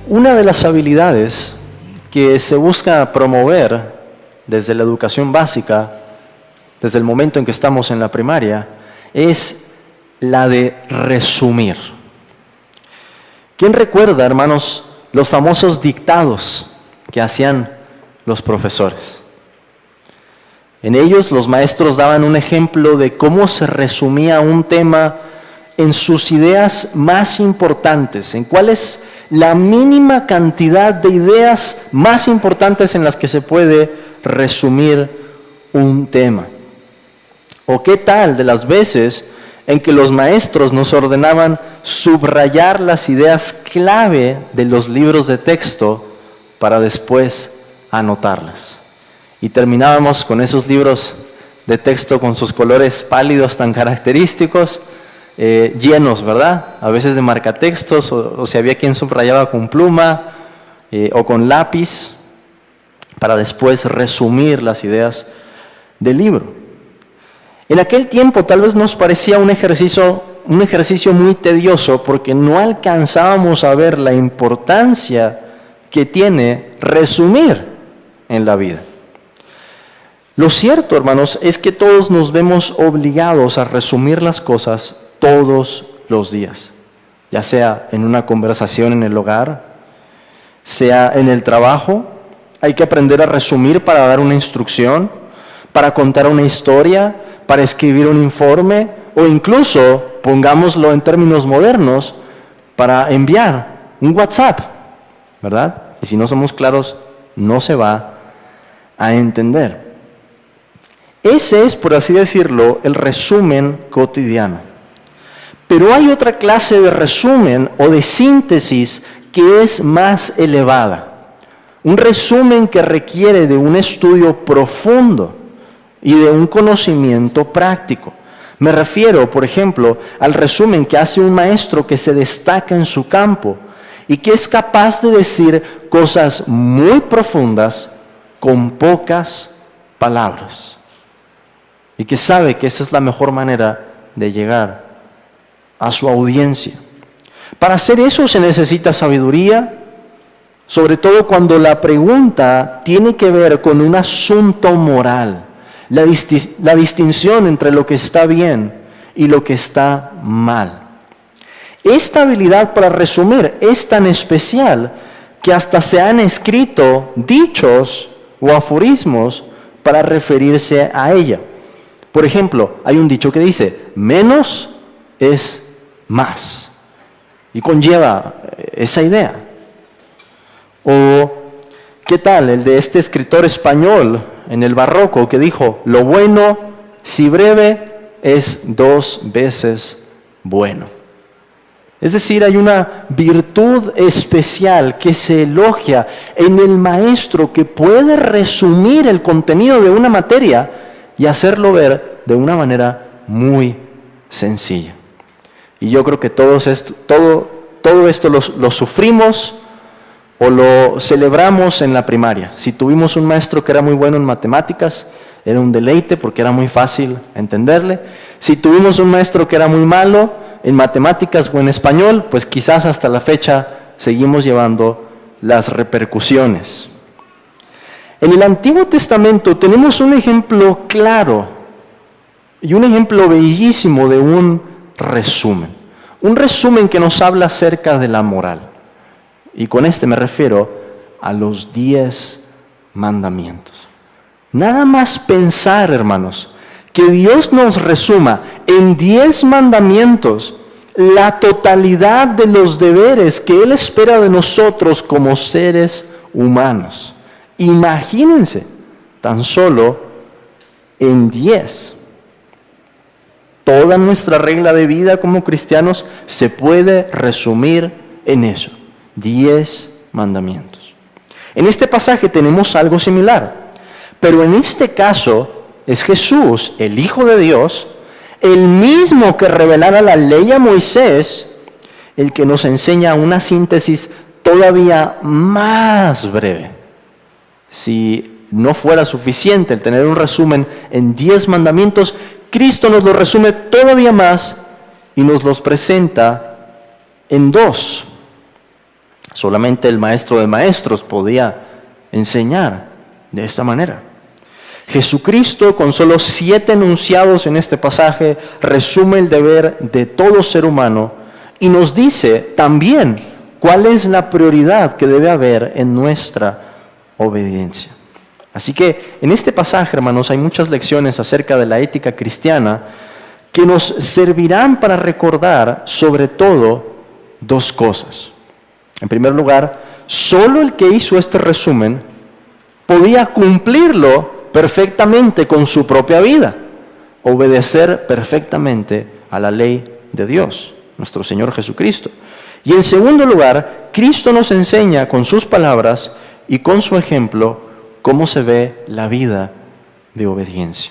Una de las habilidades que se busca promover desde la educación básica, desde el momento en que estamos en la primaria, es la de resumir. ¿Quién recuerda, hermanos, los famosos dictados que hacían los profesores? En ellos los maestros daban un ejemplo de cómo se resumía un tema en sus ideas más importantes, en cuál es la mínima cantidad de ideas más importantes en las que se puede resumir un tema. ¿O qué tal de las veces en que los maestros nos ordenaban subrayar las ideas clave de los libros de texto para después anotarlas? Y terminábamos con esos libros de texto con sus colores pálidos tan característicos, llenos, ¿verdad? A veces de marcatextos, o si había quien subrayaba con pluma o con lápiz, para después resumir las ideas del libro. En aquel tiempo tal vez nos parecía un ejercicio muy tedioso, porque no alcanzábamos a ver la importancia que tiene resumir en la vida. Lo cierto, hermanos, es que todos nos vemos obligados a resumir las cosas todos los días, ya sea en una conversación en el hogar, sea en el trabajo. Hay que aprender a resumir para dar una instrucción, para contar una historia, para escribir un informe, o incluso, pongámoslo en términos modernos, para enviar un WhatsApp, ¿verdad? Y si no somos claros, no se va a entender. Ese es, por así decirlo, el resumen cotidiano. Pero hay otra clase de resumen o de síntesis que es más elevada. Un resumen que requiere de un estudio profundo y de un conocimiento práctico. Me refiero, por ejemplo, al resumen que hace un maestro que se destaca en su campo y que es capaz de decir cosas muy profundas con pocas palabras. Y que sabe que esa es la mejor manera de llegar a su audiencia. Para hacer eso se necesita sabiduría, sobre todo cuando la pregunta tiene que ver con un asunto moral, la distinción entre lo que está bien y lo que está mal. Esta habilidad para resumir es tan especial que hasta se han escrito dichos o aforismos para referirse a ella. Por ejemplo, hay un dicho que dice, menos es más, y conlleva esa idea. O, ¿qué tal el de este escritor español en el barroco que dijo, lo bueno, si breve, es 2 veces bueno? Es decir, hay una virtud especial que se elogia en el maestro que puede resumir el contenido de una materia y hacerlo ver de una manera muy sencilla. Y yo creo que todo esto lo sufrimos o lo celebramos en la primaria. Si tuvimos un maestro que era muy bueno en matemáticas, era un deleite porque era muy fácil entenderle. Si tuvimos un maestro que era muy malo en matemáticas o en español, pues quizás hasta la fecha seguimos llevando las repercusiones. En el Antiguo Testamento tenemos un ejemplo claro y un ejemplo bellísimo de un resumen. Un resumen que nos habla acerca de la moral. Y con este me refiero a los 10 mandamientos. Nada más pensar, hermanos, que Dios nos resuma en 10 mandamientos la totalidad de los deberes que Él espera de nosotros como seres humanos. Imagínense, tan solo en 10. Toda nuestra regla de vida como cristianos se puede resumir en eso, 10 mandamientos. En este pasaje tenemos algo similar, pero en este caso es Jesús, el Hijo de Dios, el mismo que revelara la ley a Moisés, el que nos enseña una síntesis todavía más breve. Si no fuera suficiente el tener un resumen en 10 mandamientos, Cristo nos lo resume todavía más y nos los presenta en 2. Solamente el maestro de maestros podía enseñar de esta manera. Jesucristo, con solo 7 enunciados en este pasaje, resume el deber de todo ser humano y nos dice también cuál es la prioridad que debe haber en nuestra obediencia. Así que en este pasaje, hermanos, hay muchas lecciones acerca de la ética cristiana que nos servirán para recordar sobre todo 2 cosas. En primer lugar, solo el que hizo este resumen podía cumplirlo perfectamente con su propia vida, obedecer perfectamente a la ley de Dios, nuestro Señor Jesucristo. Y en segundo lugar, Cristo nos enseña con sus palabras y con su ejemplo cómo se ve la vida de obediencia.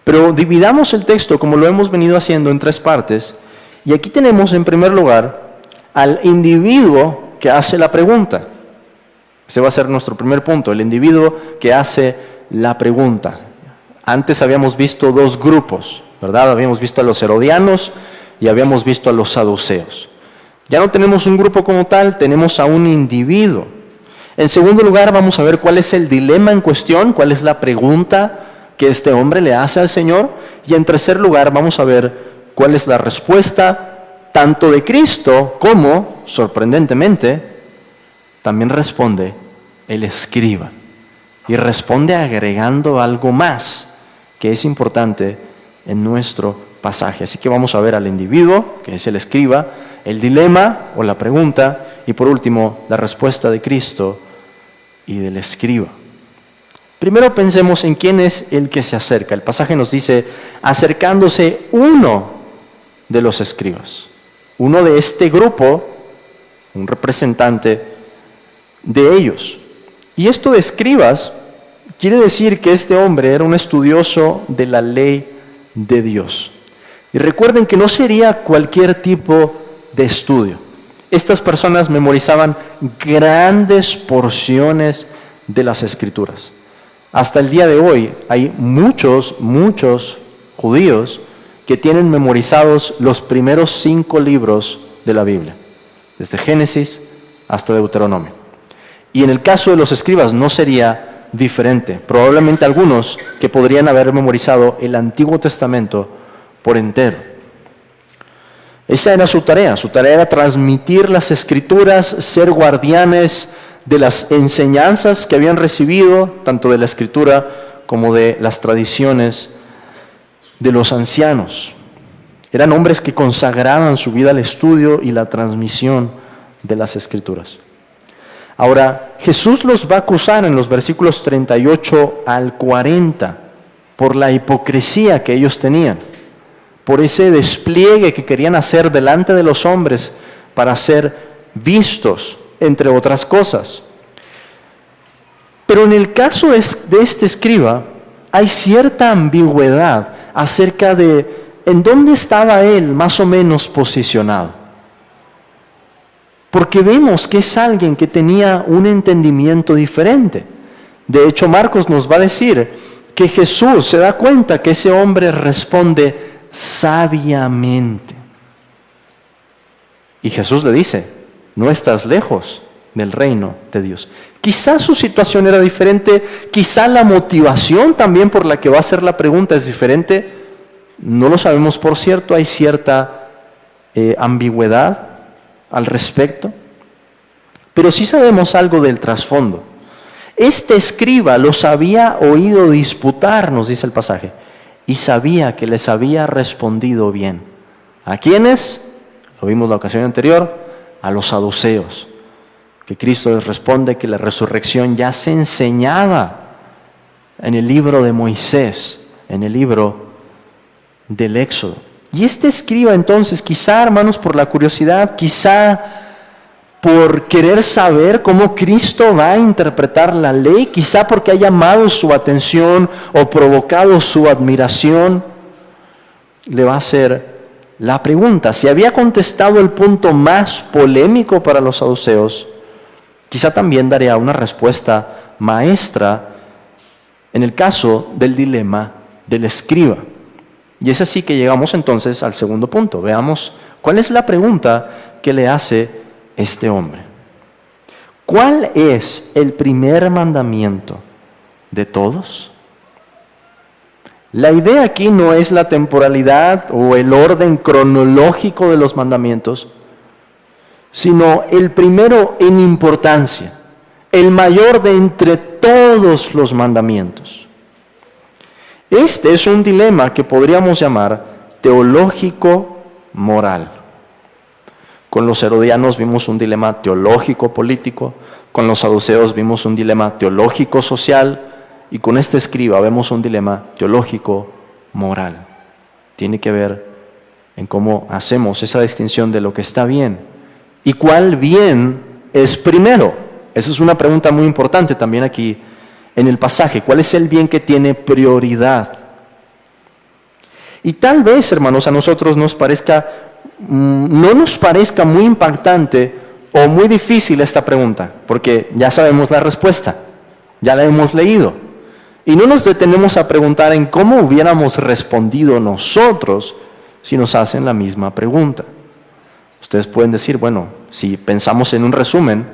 Pero dividamos el texto como lo hemos venido haciendo en 3 partes, y aquí tenemos en primer lugar al individuo que hace la pregunta. Ese va a ser nuestro primer punto, el individuo que hace la pregunta. Antes habíamos visto 2 grupos, ¿verdad? Habíamos visto a los herodianos y habíamos visto a los saduceos. Ya no tenemos un grupo como tal, tenemos a un individuo. En segundo lugar, vamos a ver cuál es el dilema en cuestión, cuál es la pregunta que este hombre le hace al Señor. Y en tercer lugar, vamos a ver cuál es la respuesta tanto de Cristo como, sorprendentemente, también responde el escriba. Y responde agregando algo más que es importante en nuestro pasaje. Así que vamos a ver al individuo, que es el escriba, el dilema o la pregunta, y por último, la respuesta de Cristo y del escriba. Primero pensemos en quién es el que se acerca. El pasaje nos dice, acercándose uno de los escribas. Uno de este grupo, un representante de ellos. Y esto de escribas quiere decir que este hombre era un estudioso de la ley de Dios. Y recuerden que no sería cualquier tipo de estudio. Estas personas memorizaban grandes porciones de las Escrituras. Hasta el día de hoy hay muchos judíos que tienen memorizados los primeros 5 libros de la Biblia, desde Génesis hasta Deuteronomio. Y en el caso de los escribas no sería diferente. Probablemente algunos que podrían haber memorizado el Antiguo Testamento por entero. Esa era su tarea era transmitir las Escrituras, ser guardianes de las enseñanzas que habían recibido, tanto de la Escritura como de las tradiciones de los ancianos. Eran hombres que consagraban su vida al estudio y la transmisión de las Escrituras. Ahora, Jesús los va a acusar en los versículos 38 al 40 por la hipocresía que ellos tenían, por ese despliegue que querían hacer delante de los hombres para ser vistos, entre otras cosas. Pero en el caso de este escriba, hay cierta ambigüedad acerca de en dónde estaba él más o menos posicionado. Porque vemos que es alguien que tenía un entendimiento diferente. De hecho, Marcos nos va a decir que Jesús se da cuenta que ese hombre responde sabiamente. Y Jesús le dice, no estás lejos del reino de Dios. Quizás su situación era diferente, quizá la motivación también por la que va a hacer la pregunta es diferente. No lo sabemos por cierto, hay cierta ambigüedad al respecto. Pero sí sabemos algo del trasfondo. Este escriba los había oído disputar, nos dice el pasaje, y sabía que les había respondido bien. ¿A quiénes? Lo vimos la ocasión anterior, a los saduceos, que Cristo les responde que la resurrección ya se enseñaba en el libro de Moisés, en el libro del Éxodo. Y este escriba entonces, quizá hermanos por la curiosidad, quizá por querer saber cómo Cristo va a interpretar la ley, quizá porque ha llamado su atención o provocado su admiración, le va a hacer la pregunta. Si había contestado el punto más polémico para los saduceos, quizá también daría una respuesta maestra en el caso del dilema del escriba. Y es así que llegamos entonces al segundo punto. Veamos cuál es la pregunta que le hace este hombre. ¿Cuál es el primer mandamiento de todos? La idea aquí no es la temporalidad o el orden cronológico de los mandamientos, sino el primero en importancia, el mayor de entre todos los mandamientos. Este es un dilema que podríamos llamar teológico-moral. Con los herodianos vimos un dilema teológico-político, con los saduceos vimos un dilema teológico-social, y con este escriba vemos un dilema teológico-moral. Tiene que ver en cómo hacemos esa distinción de lo que está bien y cuál bien es primero. Esa es una pregunta muy importante también aquí en el pasaje. ¿Cuál es el bien que tiene prioridad? Y tal vez, hermanos, a nosotros no nos parezca muy impactante o muy difícil esta pregunta, porque ya sabemos la respuesta, ya la hemos leído. Y no nos detenemos a preguntar en cómo hubiéramos respondido nosotros si nos hacen la misma pregunta. Ustedes pueden decir, bueno, si pensamos en un resumen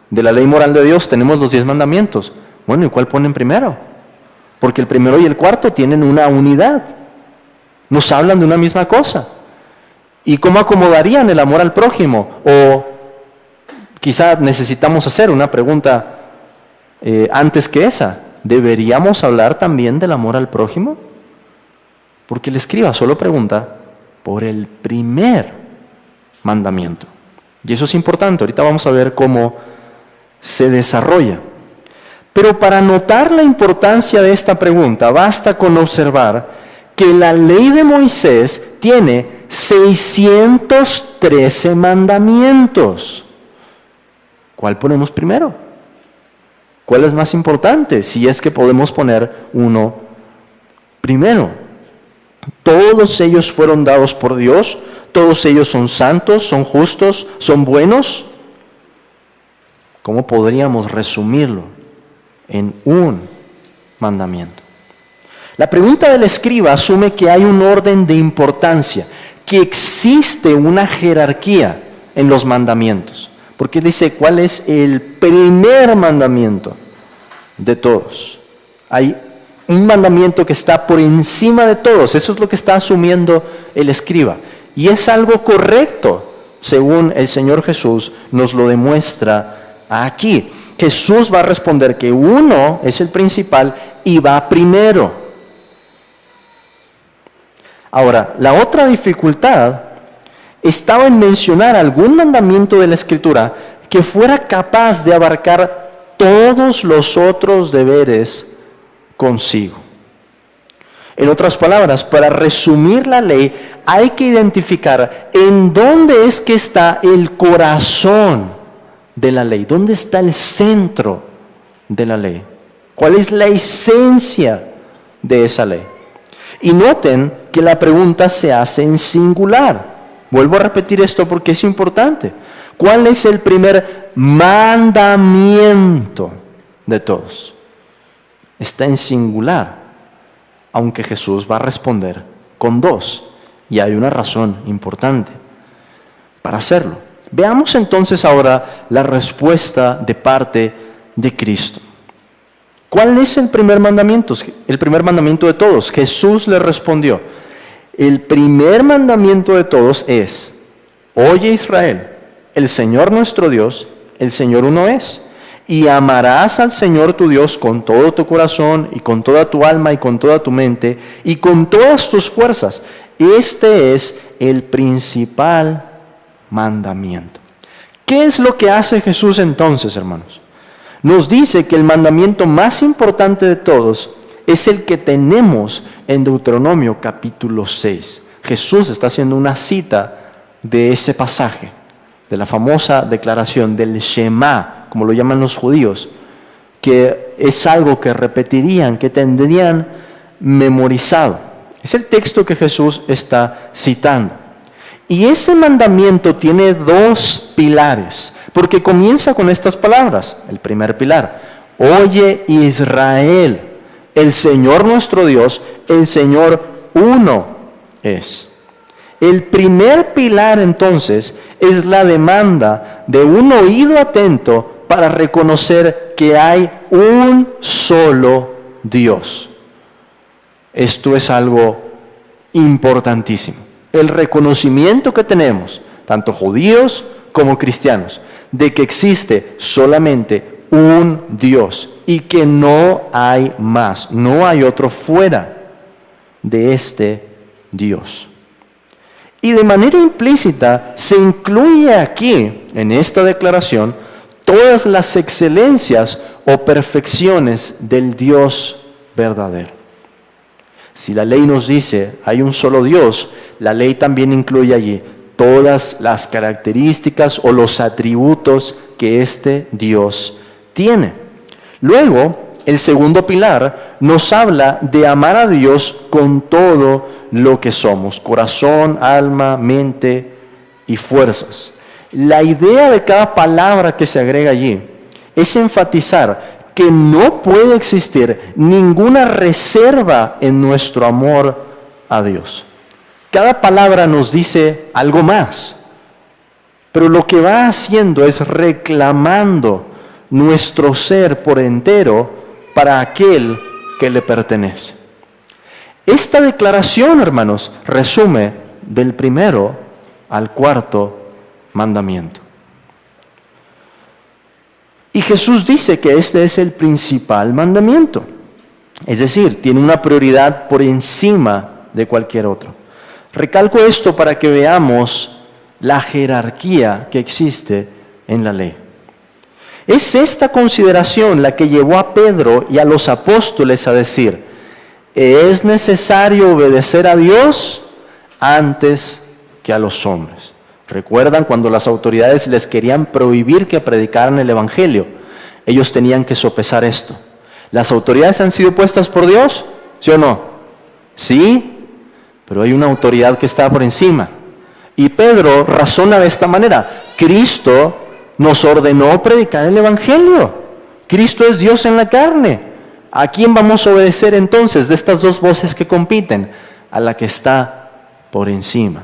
de la ley moral de Dios, tenemos los 10 mandamientos. Bueno, ¿y cuál ponen primero? Porque el primero y el cuarto tienen una unidad. Nos hablan de una misma cosa. ¿Y cómo acomodarían el amor al prójimo? O quizá necesitamos hacer una pregunta antes que esa. ¿Deberíamos hablar también del amor al prójimo? Porque el escriba solo pregunta por el primer mandamiento. Y eso es importante. Ahorita vamos a ver cómo se desarrolla. Pero para notar la importancia de esta pregunta, basta con observar que la ley de Moisés tiene 613 mandamientos. ¿Cuál ponemos primero? ¿Cuál es más importante? Si es que podemos poner uno primero. Todos ellos fueron dados por Dios, todos ellos son santos, son justos, son buenos. ¿Cómo podríamos resumirlo en un mandamiento? La pregunta del escriba asume que hay un orden de importancia, que existe una jerarquía en los mandamientos. Porque dice, ¿cuál es el primer mandamiento de todos? Hay un mandamiento que está por encima de todos. Eso es lo que está asumiendo el escriba. Y es algo correcto, según el Señor Jesús nos lo demuestra aquí. Jesús va a responder que uno es el principal y va primero. Ahora, la otra dificultad estaba en mencionar algún mandamiento de la Escritura que fuera capaz de abarcar todos los otros deberes consigo. En otras palabras, para resumir la ley, hay que identificar en dónde es que está el corazón de la ley, dónde está el centro de la ley, cuál es la esencia de esa ley. Y noten que la pregunta se hace en singular. Vuelvo a repetir esto porque es importante. ¿Cuál es el primer mandamiento de todos? Está en singular, aunque Jesús va a responder con 2. Y hay una razón importante para hacerlo. Veamos entonces ahora la respuesta de parte de Cristo. ¿Cuál es el primer mandamiento? El primer mandamiento de todos. Jesús le respondió. El primer mandamiento de todos es, oye Israel, el Señor nuestro Dios, el Señor uno es, y amarás al Señor tu Dios con todo tu corazón y con toda tu alma y con toda tu mente y con todas tus fuerzas. Este es el principal mandamiento. ¿Qué es lo que hace Jesús entonces, hermanos? Nos dice que el mandamiento más importante de todos es el que tenemos en Deuteronomio capítulo 6. Jesús está haciendo una cita de ese pasaje, de la famosa declaración del Shema, como lo llaman los judíos, que es algo que repetirían, que tendrían memorizado. Es el texto que Jesús está citando. Y ese mandamiento tiene 2 pilares, porque comienza con estas palabras. El primer pilar, oye Israel, el Señor nuestro Dios, el Señor uno es. El primer pilar entonces es la demanda de un oído atento para reconocer que hay un solo Dios. Esto es algo importantísimo. El reconocimiento que tenemos, tanto judíos como cristianos, de que existe solamente un Dios y que no hay más, no hay otro fuera de este Dios. Y de manera implícita se incluye aquí, en esta declaración, todas las excelencias o perfecciones del Dios verdadero. Si la ley nos dice hay un solo Dios, la ley también incluye allí todas las características o los atributos que este Dios tiene. Luego, el segundo pilar nos habla de amar a Dios con todo lo que somos, corazón, alma, mente y fuerzas. La idea de cada palabra que se agrega allí es enfatizar que no puede existir ninguna reserva en nuestro amor a Dios. Cada palabra nos dice algo más, pero lo que va haciendo es reclamando nuestro ser por entero para aquel que le pertenece. Esta declaración, hermanos, resume del primero al cuarto mandamiento. Y Jesús dice que este es el principal mandamiento. Es decir, tiene una prioridad por encima de cualquier otro. Recalco esto para que veamos la jerarquía que existe en la ley. Es esta consideración la que llevó a Pedro y a los apóstoles a decir: es necesario obedecer a Dios antes que a los hombres. ¿Recuerdan cuando las autoridades les querían prohibir que predicaran el Evangelio? Ellos tenían que sopesar esto. ¿Las autoridades han sido puestas por Dios? ¿Sí o no? Sí, pero hay una autoridad que está por encima. Y Pedro razona de esta manera: Cristo nos ordenó predicar el Evangelio. Cristo es Dios en la carne. ¿A quién vamos a obedecer entonces de estas dos voces que compiten? A la que está por encima.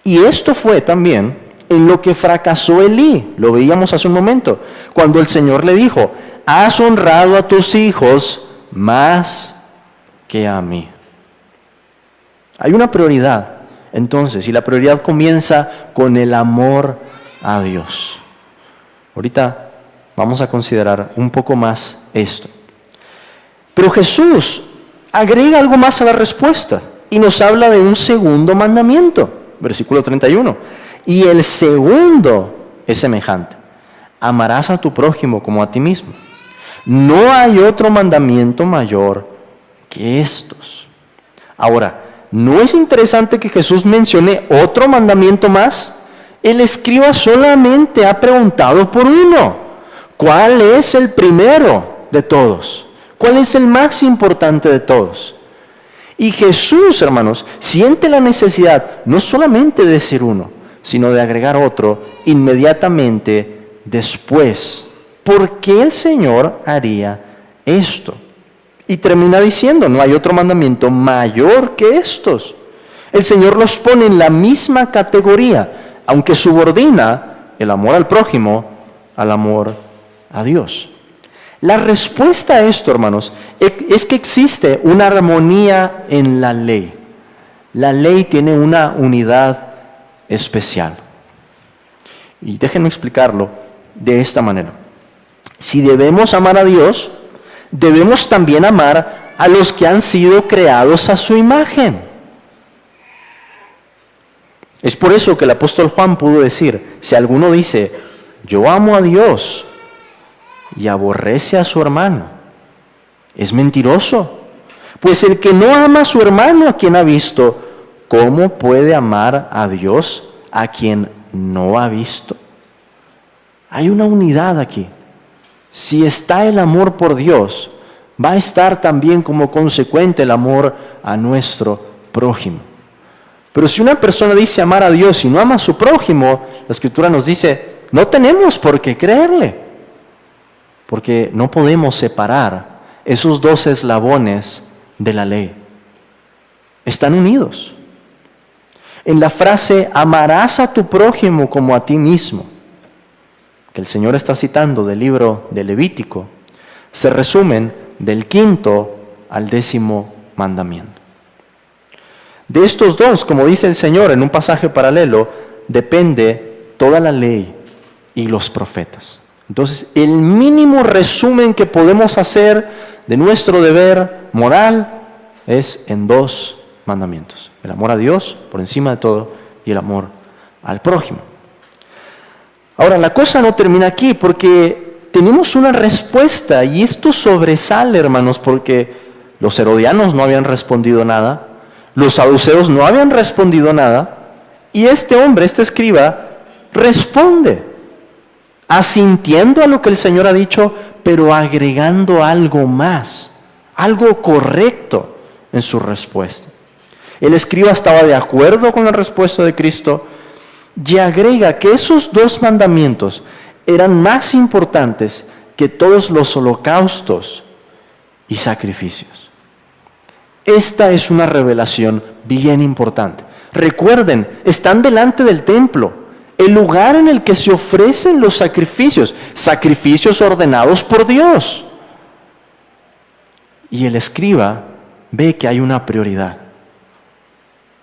Y esto fue también en lo que fracasó Elí, lo veíamos hace un momento, cuando el Señor le dijo: has honrado a tus hijos más que a mí. Hay una prioridad, entonces, y la prioridad comienza con el amor a Dios. Ahorita vamos a considerar un poco más esto. Pero Jesús agrega algo más a la respuesta y nos habla de un segundo mandamiento. Versículo 31. Y el segundo es semejante: amarás a tu prójimo como a ti mismo. No hay otro mandamiento mayor que estos. Ahora, ¿no es interesante que Jesús mencione otro mandamiento más? El escriba solamente ha preguntado por uno. ¿Cuál es el primero de todos? ¿Cuál es el más importante de todos? Y Jesús, hermanos, siente la necesidad no solamente de decir uno, sino de agregar otro inmediatamente después. ¿Por qué el Señor haría esto? Y termina diciendo: no hay otro mandamiento mayor que estos. El Señor los pone en la misma categoría, aunque subordina el amor al prójimo al amor a Dios. La respuesta a esto, hermanos, es que existe una armonía en la ley. La ley tiene una unidad especial. Y déjenme explicarlo de esta manera. Si debemos amar a Dios, debemos también amar a los que han sido creados a su imagen. Es por eso que el apóstol Juan pudo decir: si alguno dice, yo amo a Dios, y aborrece a su hermano, es mentiroso. Pues el que no ama a su hermano a quien ha visto, ¿cómo puede amar a Dios a quien no ha visto? Hay una unidad aquí. Si está el amor por Dios, va a estar también como consecuente el amor a nuestro prójimo. Pero si una persona dice amar a Dios y no ama a su prójimo, la Escritura nos dice: no tenemos por qué creerle, porque no podemos separar esos dos eslabones de la ley. Están unidos. En la frase amarás a tu prójimo como a ti mismo, que el Señor está citando del libro de Levítico se resumen del 5º al 10º mandamiento. De estos dos, como dice el Señor en un pasaje paralelo, depende toda la ley y los profetas. Entonces, el mínimo resumen que podemos hacer de nuestro deber moral es en 2 mandamientos: el amor a Dios por encima de todo y el amor al prójimo. Ahora, la cosa no termina aquí, porque tenemos una respuesta, y esto sobresale, hermanos, porque los herodianos no habían respondido nada, los saduceos no habían respondido nada, y este hombre, este escriba, responde, asintiendo a lo que el Señor ha dicho, pero agregando algo más, algo correcto en su respuesta. El escriba estaba de acuerdo con la respuesta de Cristo y agrega que esos 2 mandamientos eran más importantes que todos los holocaustos y sacrificios. Esta es una revelación bien importante. Recuerden, están delante del templo, el lugar en el que se ofrecen los sacrificios, sacrificios ordenados por Dios. Y el escriba ve que hay una prioridad.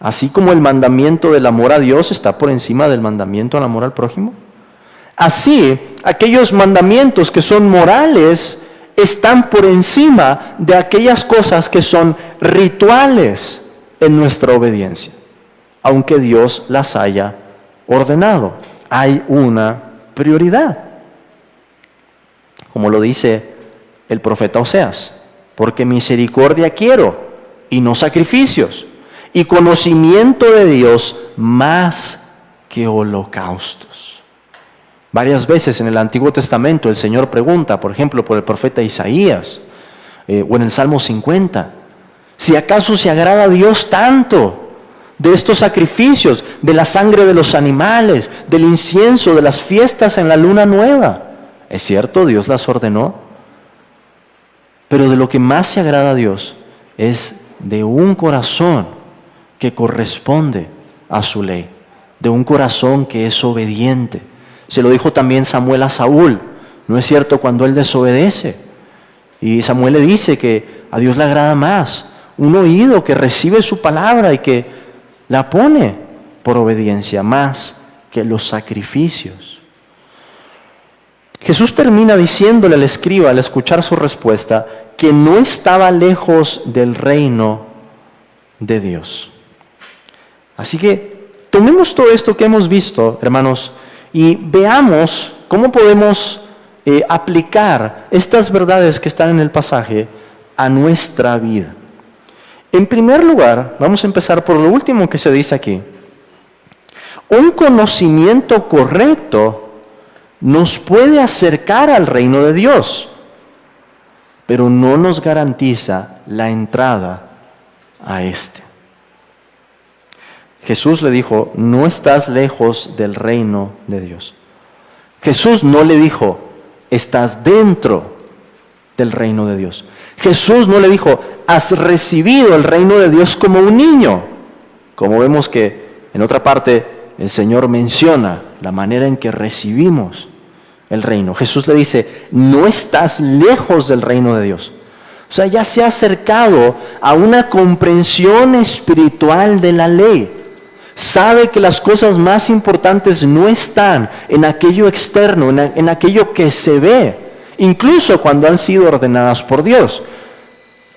Así como el mandamiento del amor a Dios está por encima del mandamiento al amor al prójimo, así aquellos mandamientos que son morales están por encima de aquellas cosas que son rituales en nuestra obediencia, aunque Dios las haya ordenado. Hay una prioridad. Como lo dice el profeta Oseas: porque misericordia quiero y no sacrificios, y conocimiento de Dios más que holocaustos. Varias veces en el Antiguo Testamento el Señor pregunta, por ejemplo, por el profeta Isaías, o en el Salmo 50, si acaso se agrada a Dios tanto de estos sacrificios, de la sangre de los animales, del incienso, de las fiestas en la luna nueva. Es cierto, Dios las ordenó, pero de lo que más se agrada a Dios es de un corazón que corresponde a su ley, de un corazón que es obediente. Se lo dijo también Samuel a Saúl, ¿no es cierto?, cuando él desobedece. Y Samuel le dice que a Dios le agrada más un oído que recibe su palabra y que la pone por obediencia, más que los sacrificios. Jesús termina diciéndole al escriba, al escuchar su respuesta, que no estaba lejos del reino de Dios. Así que tomemos todo esto que hemos visto, hermanos, y veamos cómo podemos aplicar estas verdades que están en el pasaje a nuestra vida. En primer lugar, vamos a empezar por lo último que se dice aquí. Un conocimiento correcto nos puede acercar al reino de Dios, pero no nos garantiza la entrada a este. Jesús le dijo: no estás lejos del reino de Dios. Jesús no le dijo: estás dentro del reino de Dios. Jesús no le dijo: has recibido el reino de Dios como un niño. Como vemos que en otra parte el Señor menciona la manera en que recibimos el reino. Jesús le dice: no estás lejos del reino de Dios. O sea, ya se ha acercado a una comprensión espiritual de la ley. Sabe que las cosas más importantes no están en aquello externo, en aquello que se ve, incluso cuando han sido ordenadas por Dios.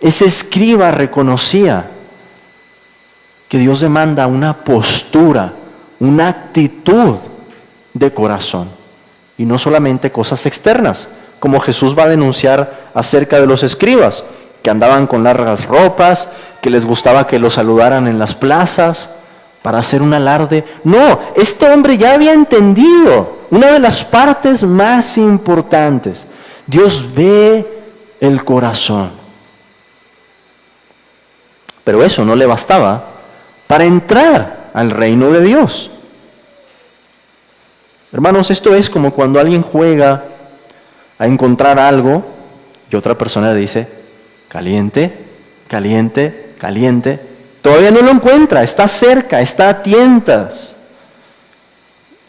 Ese escriba reconocía que Dios demanda una postura, una actitud de corazón, y no solamente cosas externas, como Jesús va a denunciar acerca de los escribas, que andaban con largas ropas, que les gustaba que los saludaran en las plazas, para hacer un alarde. No, este hombre ya había entendido una de las partes más importantes. Dios ve el corazón. Pero eso no le bastaba para entrar al reino de Dios. Hermanos, esto es como cuando alguien juega a encontrar algo y otra persona le dice: caliente, caliente, caliente. Todavía no lo encuentra, está cerca, está a tientas.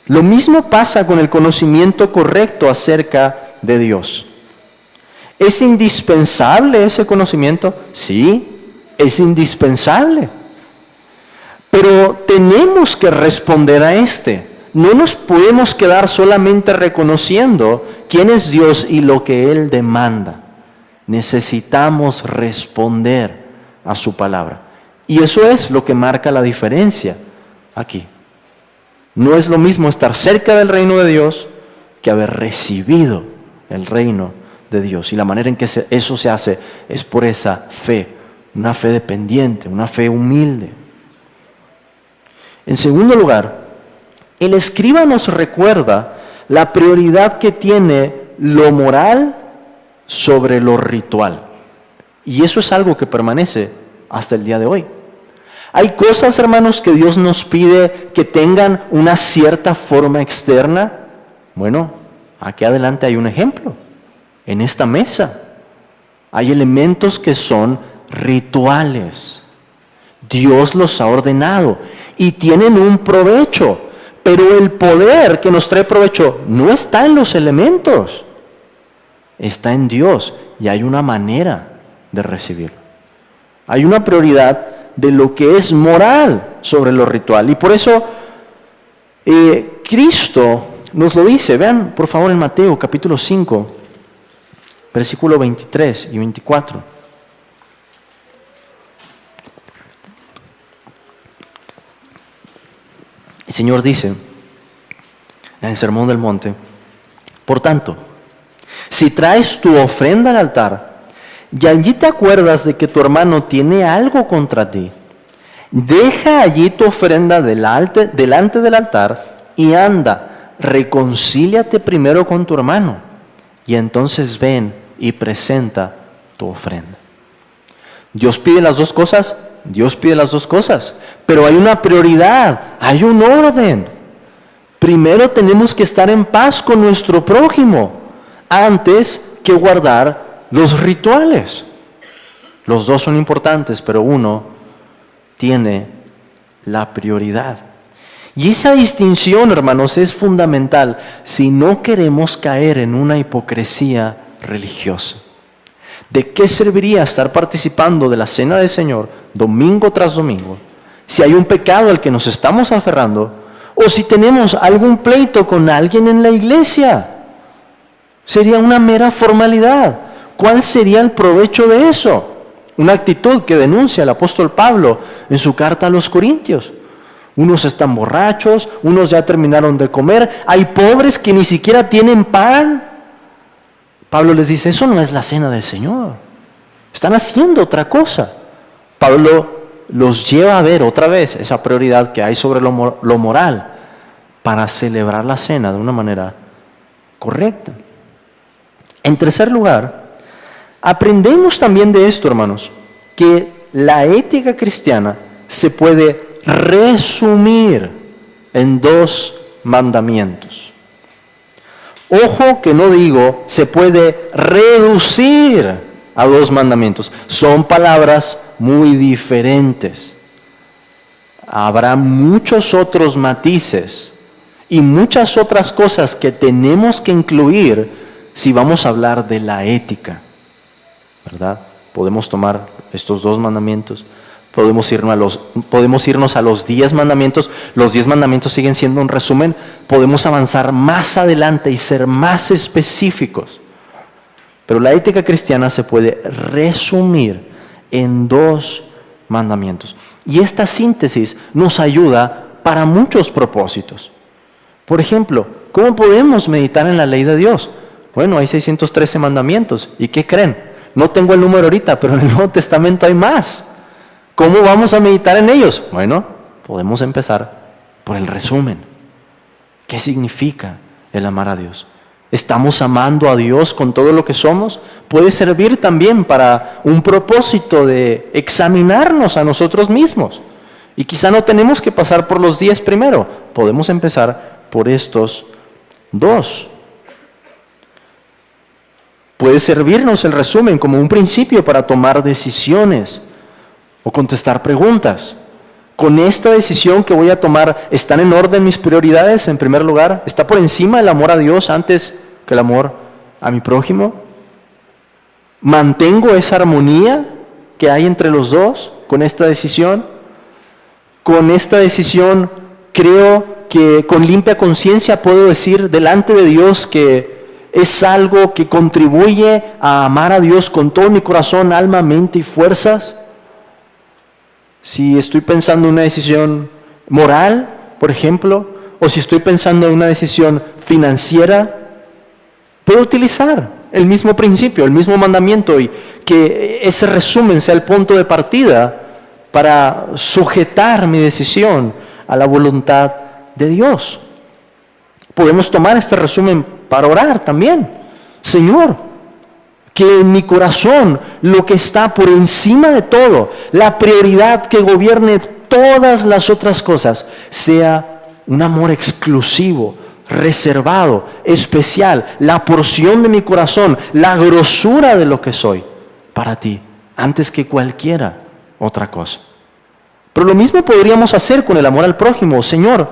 Lo mismo pasa con el conocimiento correcto acerca de Dios. ¿Es indispensable ese conocimiento? Sí, es indispensable. Pero tenemos que responder a este. No nos podemos quedar solamente reconociendo quién es Dios y lo que Él demanda. Necesitamos responder a su palabra. Y eso es lo que marca la diferencia aquí. No es lo mismo estar cerca del reino de Dios que haber recibido el reino de Dios. Y la manera en que eso se hace es por esa fe, una fe dependiente, una fe humilde. En segundo lugar, el escriba nos recuerda la prioridad que tiene lo moral sobre lo ritual. Y eso es algo que permanece hasta el día de hoy. Hay cosas, hermanos, que Dios nos pide que tengan una cierta forma externa. Bueno, aquí adelante hay un ejemplo. En esta mesa hay elementos que son rituales. Dios los ha ordenado y tienen un provecho. Pero el poder que nos trae provecho no está en los elementos, está en Dios y hay una manera de recibirlo. Hay una prioridad de lo que es moral sobre lo ritual. Y por eso Cristo nos lo dice. Vean por favor en Mateo capítulo 5, versículo 23 y 24. El Señor dice en el Sermón del Monte: por tanto, si traes tu ofrenda al altar y allí te acuerdas de que tu hermano tiene algo contra ti, deja allí tu ofrenda delante del altar y anda, reconcíliate primero con tu hermano y entonces ven y presenta tu ofrenda. ¿Dios pide las dos cosas? Dios pide las dos cosas, pero hay una prioridad, hay un orden. Primero tenemos que estar en paz con nuestro prójimo antes que guardar los rituales. Los dos son importantes, pero uno tiene la prioridad. Y esa distinción, hermanos, es fundamental si no queremos caer en una hipocresía religiosa. ¿De qué serviría estar participando de la cena del Señor domingo tras domingo si hay un pecado al que nos estamos aferrando o si tenemos algún pleito con alguien en la iglesia? Sería una mera formalidad. ¿Cuál sería el provecho de eso? Una actitud que denuncia el apóstol Pablo en su carta a los Corintios. Unos están borrachos, unos ya terminaron de comer, hay pobres que ni siquiera tienen pan. Pablo les dice, eso no es la cena del Señor. Están haciendo otra cosa. Pablo los lleva a ver otra vez esa prioridad que hay sobre lo moral para celebrar la cena de una manera correcta. En tercer lugar, aprendemos también de esto, hermanos, que la ética cristiana se puede resumir en 2 mandamientos. Ojo que no digo se puede reducir a 2 mandamientos. Son palabras muy diferentes. Habrá muchos otros matices y muchas otras cosas que tenemos que incluir si vamos a hablar de la ética, ¿verdad? Podemos tomar estos 2 mandamientos, podemos irnos a los 10 mandamientos. Los 10 mandamientos siguen siendo un resumen. Podemos avanzar más adelante y ser más específicos. Pero la ética cristiana se puede resumir en 2 mandamientos. Y esta síntesis nos ayuda para muchos propósitos. Por ejemplo, ¿cómo podemos meditar en la ley de Dios? Bueno, hay 613 mandamientos. ¿Y qué creen? No tengo el número ahorita, pero en el Nuevo Testamento hay más. ¿Cómo vamos a meditar en ellos? Bueno, podemos empezar por el resumen. ¿Qué significa el amar a Dios? ¿Estamos amando a Dios con todo lo que somos? Puede servir también para un propósito de examinarnos a nosotros mismos. Y quizá no tenemos que pasar por los 10 primero. Podemos empezar por estos 2. Puede servirnos el resumen como un principio para tomar decisiones o contestar preguntas. con esta decisión que voy a tomar, ¿están en orden mis prioridades en primer lugar? ¿Está por encima el amor a Dios antes que el amor a mi prójimo? ¿Mantengo esa armonía que hay entre los dos con esta decisión? Con esta decisión creo que con limpia conciencia puedo decir delante de Dios que es algo que contribuye a amar a Dios con todo mi corazón, alma, mente y fuerzas. Si estoy pensando en una decisión moral, por ejemplo, o si estoy pensando en una decisión financiera, puedo utilizar el mismo principio, el mismo mandamiento, y que ese resumen sea el punto de partida para sujetar mi decisión a la voluntad de Dios. Podemos tomar este resumen para orar también. Señor, que en mi corazón lo que está por encima de todo, la prioridad que gobierne todas las otras cosas, sea un amor exclusivo, reservado, especial, la porción de mi corazón, la grosura de lo que soy para ti, antes que cualquiera otra cosa. Pero lo mismo podríamos hacer con el amor al prójimo. Señor,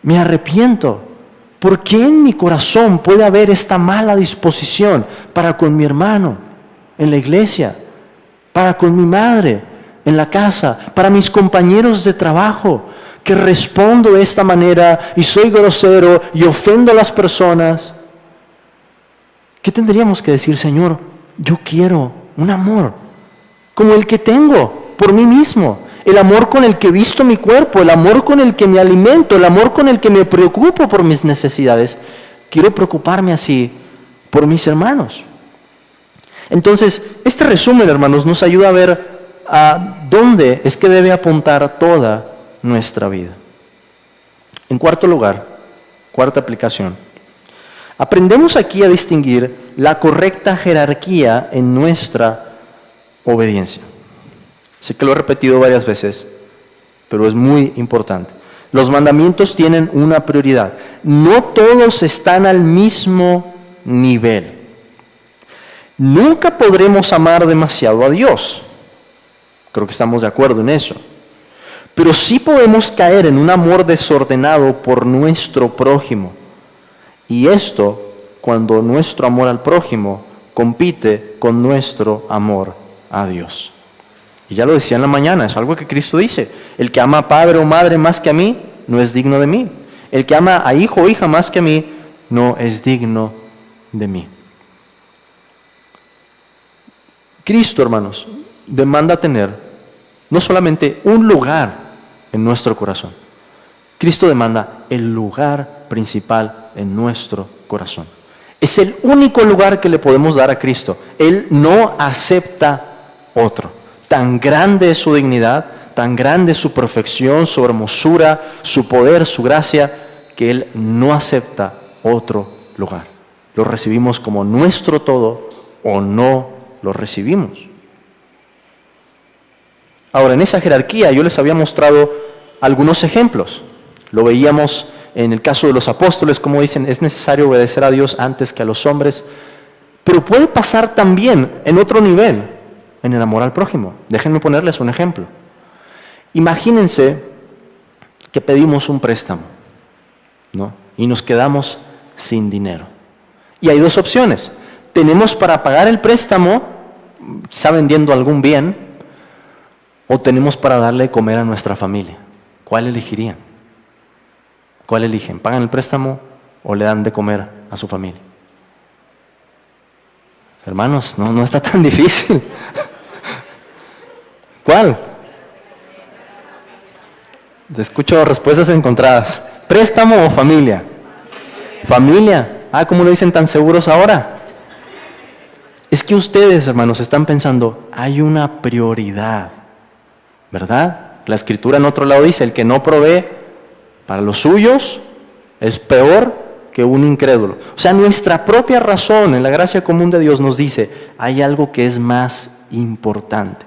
me arrepiento. ¿Por qué en mi corazón puede haber esta mala disposición para con mi hermano en la iglesia, para con mi madre en la casa, para mis compañeros de trabajo, que respondo de esta manera y soy grosero y ofendo a las personas? ¿Qué tendríamos que decir? Señor, yo quiero un amor como el que tengo por mí mismo, el amor con el que visto mi cuerpo, el amor con el que me alimento, el amor con el que me preocupo por mis necesidades. Quiero preocuparme así por mis hermanos. Entonces, este resumen, hermanos, nos ayuda a ver a dónde es que debe apuntar toda nuestra vida. En cuarto lugar, cuarta aplicación, aprendemos aquí a distinguir la correcta jerarquía en nuestra obediencia. Sé que lo he repetido varias veces, pero es muy importante. Los mandamientos tienen una prioridad. No todos están al mismo nivel. Nunca podremos amar demasiado a Dios. Creo que estamos de acuerdo en eso. Pero sí podemos caer en un amor desordenado por nuestro prójimo. Y esto cuando nuestro amor al prójimo compite con nuestro amor a Dios. Y ya lo decía en la mañana, es algo que Cristo dice. El que ama a padre o madre más que a mí, no es digno de mí. El que ama a hijo o hija más que a mí, no es digno de mí. Cristo, hermanos, demanda tener no solamente un lugar en nuestro corazón. Cristo demanda el lugar principal en nuestro corazón. Es el único lugar que le podemos dar a Cristo. Él no acepta otro. Tan grande es su dignidad, tan grande es su perfección, su hermosura, su poder, su gracia, que Él no acepta otro lugar. Lo recibimos como nuestro todo o no lo recibimos. Ahora, en esa jerarquía yo les había mostrado algunos ejemplos. Lo veíamos en el caso de los apóstoles, como dicen, es necesario obedecer a Dios antes que a los hombres. Pero puede pasar también en otro nivel, en el amor al prójimo. Déjenme ponerles un ejemplo. Imagínense que pedimos un préstamo, ¿no? Y nos quedamos sin dinero. Y hay dos opciones. Tenemos para pagar el préstamo, quizá vendiendo algún bien, o tenemos para darle de comer a nuestra familia. ¿Cuál elegirían? ¿Cuál eligen? ¿Pagan el préstamo o le dan de comer a su familia? Hermanos, no está tan difícil. ¿Cuál? Te escucho respuestas encontradas. ¿Préstamo o familia? Familia. ¿Cómo lo dicen tan seguros ahora? Es que ustedes, hermanos, están pensando, hay una prioridad, ¿verdad? La Escritura en otro lado dice, el que no provee para los suyos es peor que un incrédulo. O sea, nuestra propia razón en la gracia común de Dios nos dice, hay algo que es más importante.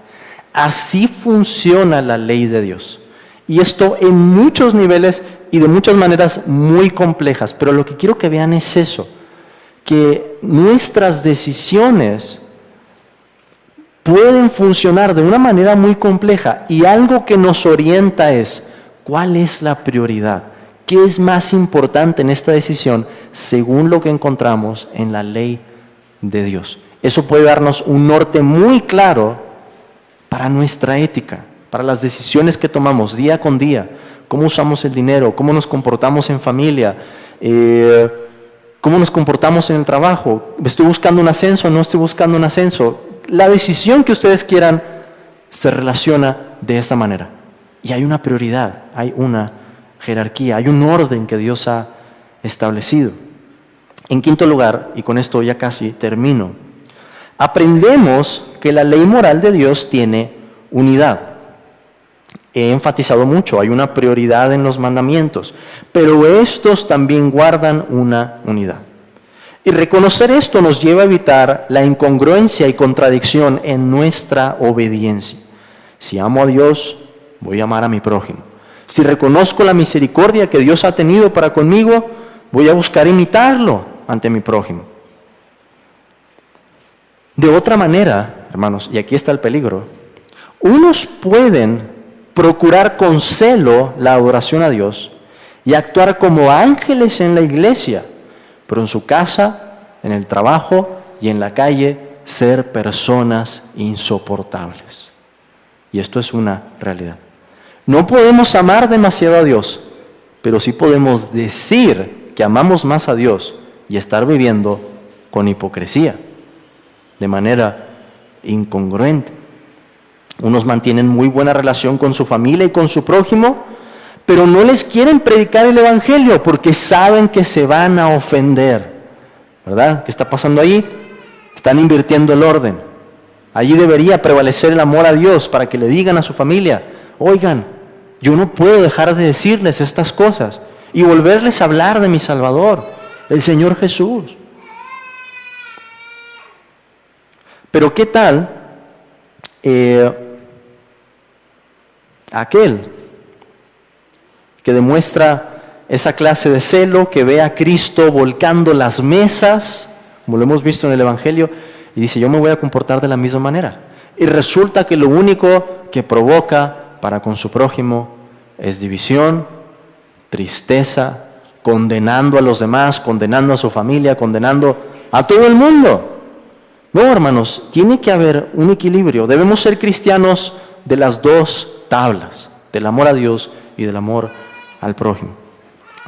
Así funciona la ley de Dios. Y esto en muchos niveles y de muchas maneras muy complejas. Pero lo que quiero que vean es eso, que nuestras decisiones pueden funcionar de una manera muy compleja, y algo que nos orienta es, ¿cuál es la prioridad? ¿Qué es más importante en esta decisión según lo que encontramos en la ley de Dios? Eso puede darnos un norte muy claro para nuestra ética, para las decisiones que tomamos día con día, cómo usamos el dinero, cómo nos comportamos en familia, cómo nos comportamos en el trabajo. ¿Estoy buscando un ascenso o no estoy buscando un ascenso? La decisión que ustedes quieran se relaciona de esta manera. Y hay una prioridad, hay una jerarquía, hay un orden que Dios ha establecido. En quinto lugar, y con esto ya casi termino, aprendemos que la ley moral de Dios tiene unidad. He enfatizado mucho, hay una prioridad en los mandamientos, pero estos también guardan una unidad. Y reconocer esto nos lleva a evitar la incongruencia y contradicción en nuestra obediencia. Si amo a Dios, voy a amar a mi prójimo. Si reconozco la misericordia que Dios ha tenido para conmigo, voy a buscar imitarlo ante mi prójimo. De otra manera, hermanos, y aquí está el peligro, unos pueden procurar con celo la adoración a Dios y actuar como ángeles en la iglesia, pero en su casa, en el trabajo y en la calle, ser personas insoportables. Y esto es una realidad. No podemos amar demasiado a Dios, pero sí podemos decir que amamos más a Dios y estar viviendo con hipocresía, de manera incongruente. Unos mantienen muy buena relación con su familia y con su prójimo, pero no les quieren predicar el evangelio porque saben que se van a ofender. ¿Verdad? ¿Qué está pasando ahí? Están invirtiendo el orden. Allí debería prevalecer el amor a Dios para que le digan a su familia, oigan, yo no puedo dejar de decirles estas cosas y volverles a hablar de mi Salvador, el Señor Jesús. Pero ¿qué tal aquel que demuestra esa clase de celo, que ve a Cristo volcando las mesas, como lo hemos visto en el Evangelio, y dice, yo me voy a comportar de la misma manera? Y resulta que lo único que provoca para con su prójimo es división, tristeza, condenando a los demás, condenando a su familia, condenando a todo el mundo. No, hermanos, tiene que haber un equilibrio. Debemos ser cristianos de las dos tablas, del amor a Dios y del amor al prójimo.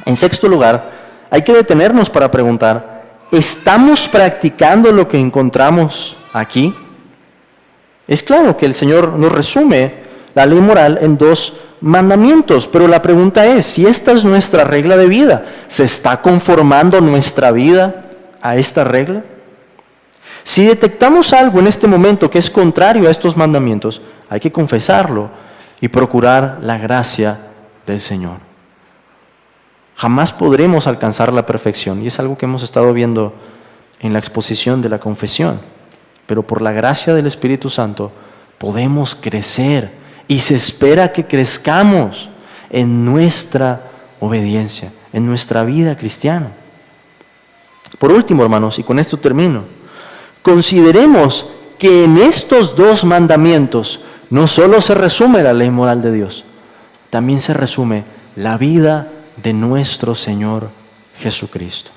En sexto lugar, hay que detenernos para preguntar, ¿estamos practicando lo que encontramos aquí? Es claro que el Señor nos resume la ley moral en 2 mandamientos, pero la pregunta es, si esta es nuestra regla de vida, ¿se está conformando nuestra vida a esta regla? Si detectamos algo en este momento que es contrario a estos mandamientos, hay que confesarlo y procurar la gracia del Señor. Jamás podremos alcanzar la perfección, y es algo que hemos estado viendo en la exposición de la confesión, pero por la gracia del Espíritu Santo podemos crecer, y se espera que crezcamos en nuestra obediencia, en nuestra vida cristiana. Por último, hermanos, y con esto termino, consideremos que en estos 2 mandamientos no solo se resume la ley moral de Dios, también se resume la vida de nuestro Señor Jesucristo.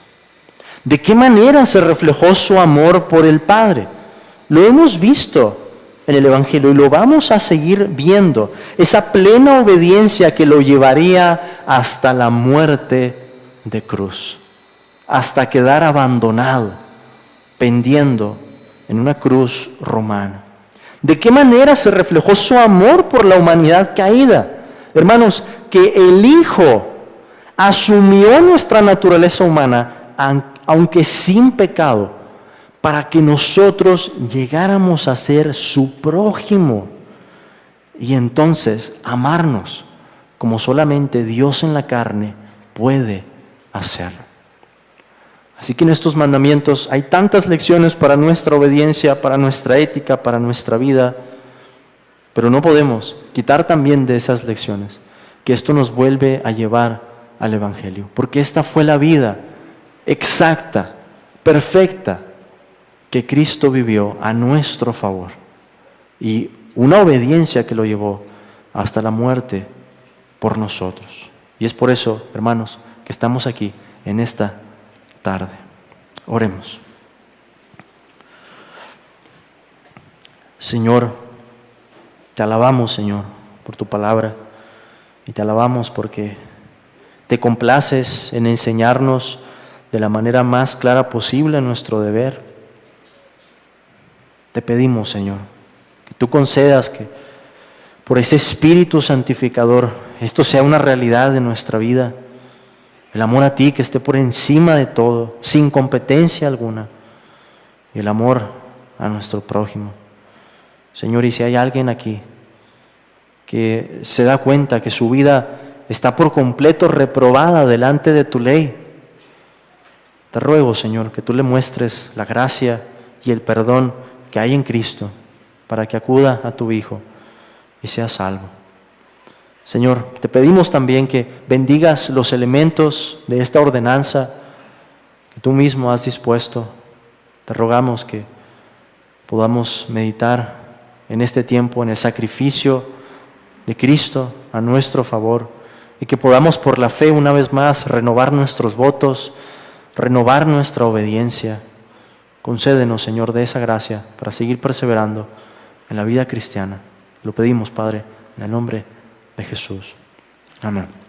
¿De qué manera se reflejó su amor por el Padre? Lo hemos visto en el Evangelio y lo vamos a seguir viendo. Esa plena obediencia que lo llevaría hasta la muerte de cruz, hasta quedar abandonado, pendiendo en una cruz romana. ¿De qué manera se reflejó su amor por la humanidad caída? Hermanos, que el Hijo asumió nuestra naturaleza humana, aunque sin pecado, para que nosotros llegáramos a ser su prójimo y entonces amarnos como solamente Dios en la carne puede hacerlo. Así que en estos mandamientos hay tantas lecciones para nuestra obediencia, para nuestra ética, para nuestra vida, pero no podemos quitar también de esas lecciones que esto nos vuelve a llevar al Evangelio, porque esta fue la vida exacta, perfecta, que Cristo vivió a nuestro favor. y una obediencia que lo llevó hasta la muerte por nosotros. Y es por eso, hermanos, que estamos aquí en esta tarde. Oremos. Señor, te alabamos, Señor, por tu palabra, y te alabamos porque te complaces en enseñarnos de la manera más clara posible nuestro deber. Te pedimos, Señor, que tú concedas que por ese Espíritu santificador esto sea una realidad de nuestra vida. El amor a ti que esté por encima de todo, sin competencia alguna. Y el amor a nuestro prójimo. Señor, y si hay alguien aquí que se da cuenta que su vida está por completo reprobada delante de tu ley, te ruego, Señor, que tú le muestres la gracia y el perdón que hay en Cristo para que acuda a tu Hijo y sea salvo. Señor, te pedimos también que bendigas los elementos de esta ordenanza que tú mismo has dispuesto. Te rogamos que podamos meditar en este tiempo en el sacrificio de Cristo a nuestro favor y que podamos por la fe una vez más renovar nuestros votos, renovar nuestra obediencia. Concédenos, Señor, de esa gracia para seguir perseverando en la vida cristiana. Lo pedimos, Padre, en el nombre de Jesús. Amén.